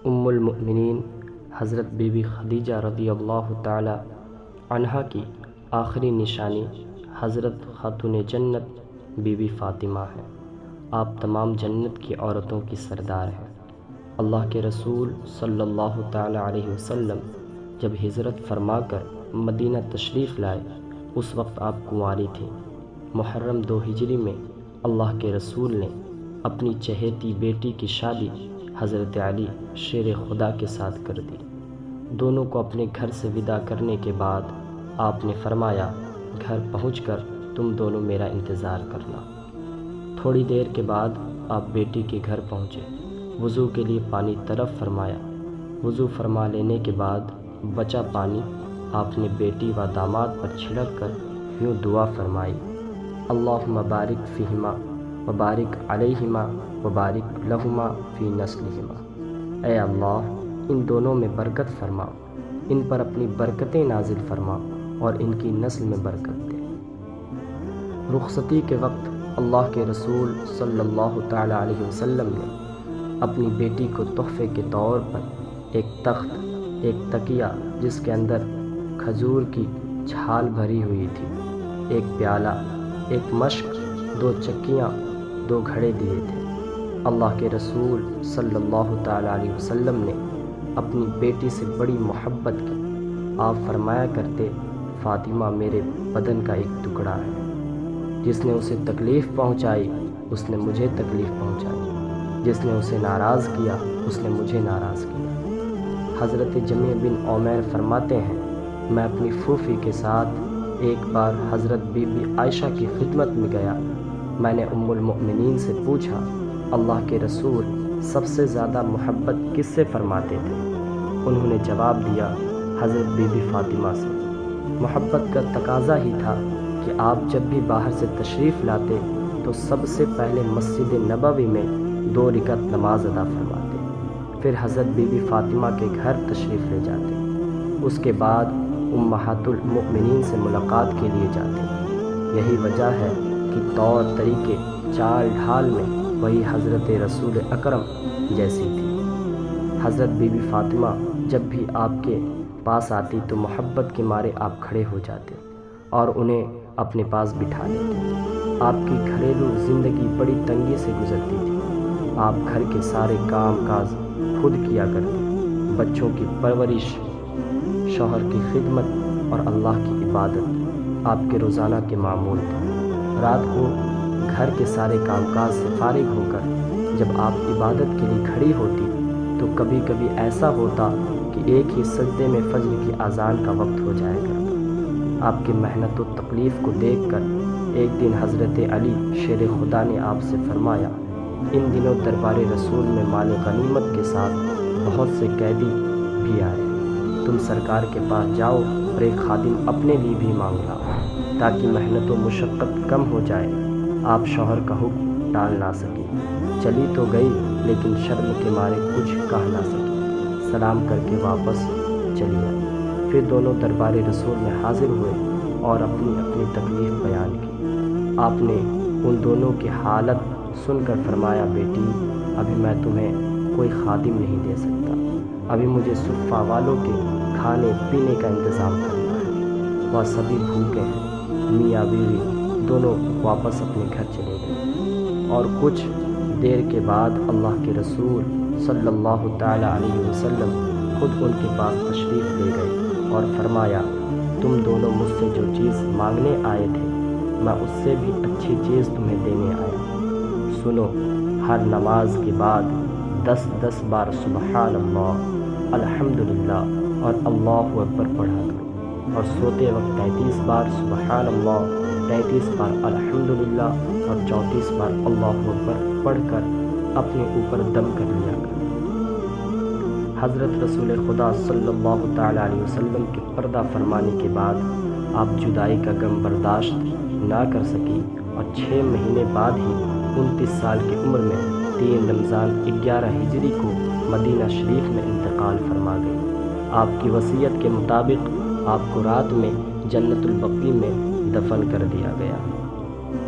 ام المؤمنین حضرت بی بی خدیجہ رضی اللہ تعالی عنہا کی آخری نشانی حضرت خاتون جنت بی بی فاطمہ ہے۔ آپ تمام جنت کی عورتوں کی سردار ہیں۔ اللہ کے رسول صلی اللہ تعالی علیہ وسلم جب ہجرت فرما کر مدینہ تشریف لائے اس وقت آپ کنواری تھیں۔ محرم 2 ہجری میں اللہ کے رسول نے اپنی چہیتی بیٹی کی شادی حضرت علی شیر خدا کے ساتھ کر دی۔ دونوں کو اپنے گھر سے ودا کرنے کے بعد آپ نے فرمایا، گھر پہنچ کر تم دونوں میرا انتظار کرنا۔ تھوڑی دیر کے بعد آپ بیٹی کے گھر پہنچے، وضو کے لیے پانی طلب فرمایا۔ وضو فرما لینے کے بعد بچا پانی آپ نے بیٹی و داماد پر چھڑک کر یوں دعا فرمائی، اللہم بارک فیہما وبارک علیہما وبارک لہما فی نسلہما۔ اے اللہ، ان دونوں میں برکت فرما، ان پر اپنی برکتیں نازل فرما اور ان کی نسل میں برکت دے۔ رخصتی کے وقت اللہ کے رسول صلی اللہ تعالی علیہ وسلم نے اپنی بیٹی کو تحفے کے طور پر ایک تخت، ایک تکیہ جس کے اندر کھجور کی چھال بھری ہوئی تھی، ایک پیالہ، ایک مشق، 2 چکیاں، 2 گھڑے دیے تھے۔ اللہ کے رسول صلی اللہ تعالی علیہ وسلم نے اپنی بیٹی سے بڑی محبت کی۔ آپ فرمایا کرتے، فاطمہ میرے بدن کا ایک ٹکڑا ہے، جس نے اسے تکلیف پہنچائی اس نے مجھے تکلیف پہنچائی، جس نے اسے ناراض کیا اس نے مجھے ناراض کیا۔ حضرت جمیع بن عمیر فرماتے ہیں، میں اپنی پھوپھی کے ساتھ ایک بار حضرت بی بی عائشہ کی خدمت میں گیا۔ میں نے ام المؤمنین سے پوچھا، اللہ کے رسول سب سے زیادہ محبت کس سے فرماتے تھے؟ انہوں نے جواب دیا، حضرت بی بی فاطمہ سے۔ محبت کا تقاضا ہی تھا کہ آپ جب بھی باہر سے تشریف لاتے تو سب سے پہلے مسجد نبوی میں 2 رکعت نماز ادا فرماتے، پھر حضرت بی بی فاطمہ کے گھر تشریف لے جاتے، اس کے بعد امہات المؤمنین سے ملاقات کے لیے جاتے۔ یہی وجہ ہے کہ طور طریقے، چال ڈھال میں وہی حضرت رسول اکرم جیسی تھی۔ حضرت بی بی فاطمہ جب بھی آپ کے پاس آتی تو محبت کے مارے آپ کھڑے ہو جاتے اور انہیں اپنے پاس بٹھا لیتے۔ آپ کی گھریلو زندگی بڑی تنگی سے گزرتی تھی۔ آپ گھر کے سارے کام کاج خود کیا کرتے، بچوں کی پرورش، شوہر کی خدمت اور اللہ کی عبادت آپ کے روزانہ کے معمول تھے۔ رات کو گھر کے سارے کام کاج سے فارغ ہو کر جب آپ عبادت کے لیے کھڑی ہوتی تو کبھی کبھی ایسا ہوتا کہ ایک ہی سجدے میں فجر کی اذان کا وقت ہو جایا کرتا۔ آپ کی محنت و تکلیف کو دیکھ کر ایک دن حضرت علی شیر خدا نے آپ سے فرمایا، ان دنوں دربار رسول میں مال غنیمت کے ساتھ بہت سے قیدی بھی آئے، تم سرکار کے پاس جاؤ اور ایک خادم اپنے لیے بھی مانگ لاؤ تاکہ محنت و مشقت کم ہو جائے۔ آپ شوہر کا حکم ٹال نہ سکی، چلی تو گئی لیکن شرم کے مارے کچھ کہہ نہ سکی، سلام کر کے واپس چلی آئی۔ پھر دونوں دربار رسول میں حاضر ہوئے اور اپنی اپنی تکلیف بیان کی۔ آپ نے ان دونوں کی حالت سن کر فرمایا، بیٹی ابھی میں تمہیں کوئی خادم نہیں دے سکتا، ابھی مجھے صفہ والوں کے کھانے پینے کا انتظام کرنا ہے، وہ سبھی بھوکے ہیں۔ میاں بیوی دونوں واپس اپنے گھر چلے گئے اور کچھ دیر کے بعد اللہ کے رسول صلی اللہ تعالی علیہ وسلم خود ان کے پاس تشریف لے گئے اور فرمایا، تم دونوں مجھ سے جو چیز مانگنے آئے تھے میں اس سے بھی اچھی چیز تمہیں دینے آیا۔ سنو، ہر نماز کے بعد 10 بار سبحان اللہ، الحمدللہ اور اللہ اکبر پڑھا کرو، اور سوتے وقت 33 بار سبحان اللہ، 33 بار الحمدللہ اور 34 بار اللہ اکبر پڑھ کر اپنے اوپر دم کر لیا کرو۔ حضرت رسول خدا صلی اللہ تعالی علیہ وسلم کے پردہ فرمانے کے بعد آپ جدائی کا غم برداشت نہ کر سکی اور 6 مہینے بعد ہی 29 سال کی عمر میں 3 رمضان 11 ہجری کو مدینہ شریف میں انتقال فرما گئی۔ آپ کی وصیت کے مطابق آپ کو رات میں جنت البقیع میں دفن کر دیا گیا۔